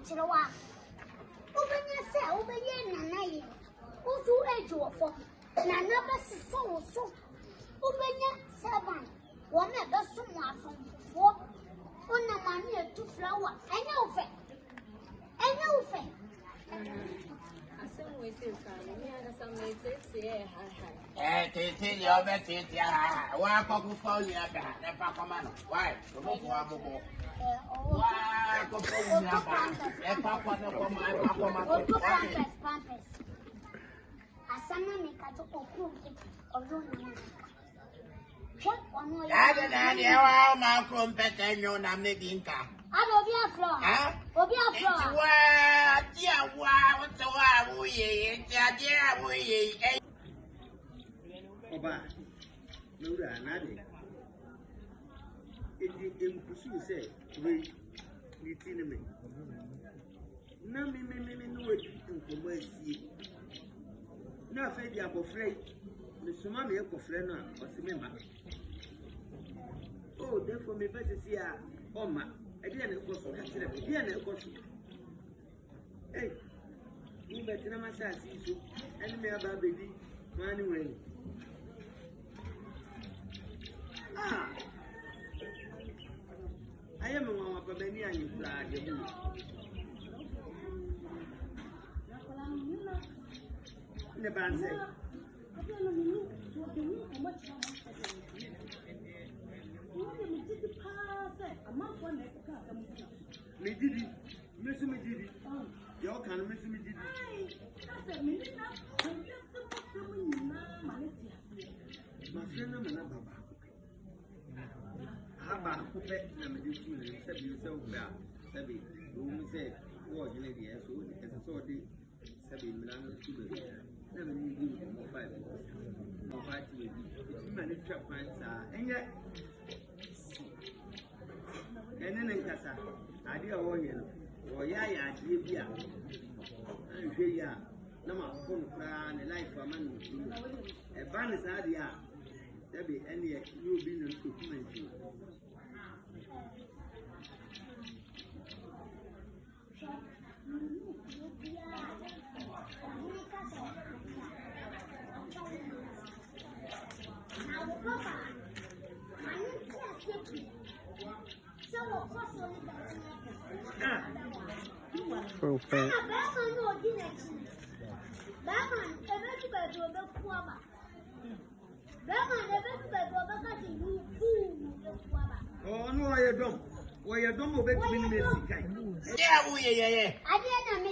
Chilawa. Open yourself, open your nana. Also, edge of form. Nana, so. Open your servant. One of the someone from 4. On the money to flower. I know fair. Titi, you're better. Why can't you fall in your back? Never come on. Why? Why? Oba, no, Nadi. It impossible say, we need me. No, me, no, it is. No, Fabi, I'm afraid. Miss Mammy, I'm afraid now, what's the member? Oh, therefore, me better see her. Oh, ma, I didn't go for that. Hey, you better not massage you, and me about baby, money way. I am a woman for many and you fly the moon. The band said, me did it, Miss Me did it. Your can miss me did it. My friend, I'm an abba. Abba, who bet them to do except yourself there. Sabby, who said, what you lady as a sort of Sabby Milano to the never need you for 5 minutes. No fight with you. Many trap finds are, and yet. And then in Casa, I dear warrior, or Yaya, dear. And here, no more phone plan, a life for man. A banner idea. There be any you being in school. Okay. Oh, no, I don't. Why you don't obey me? Yeah. I didn't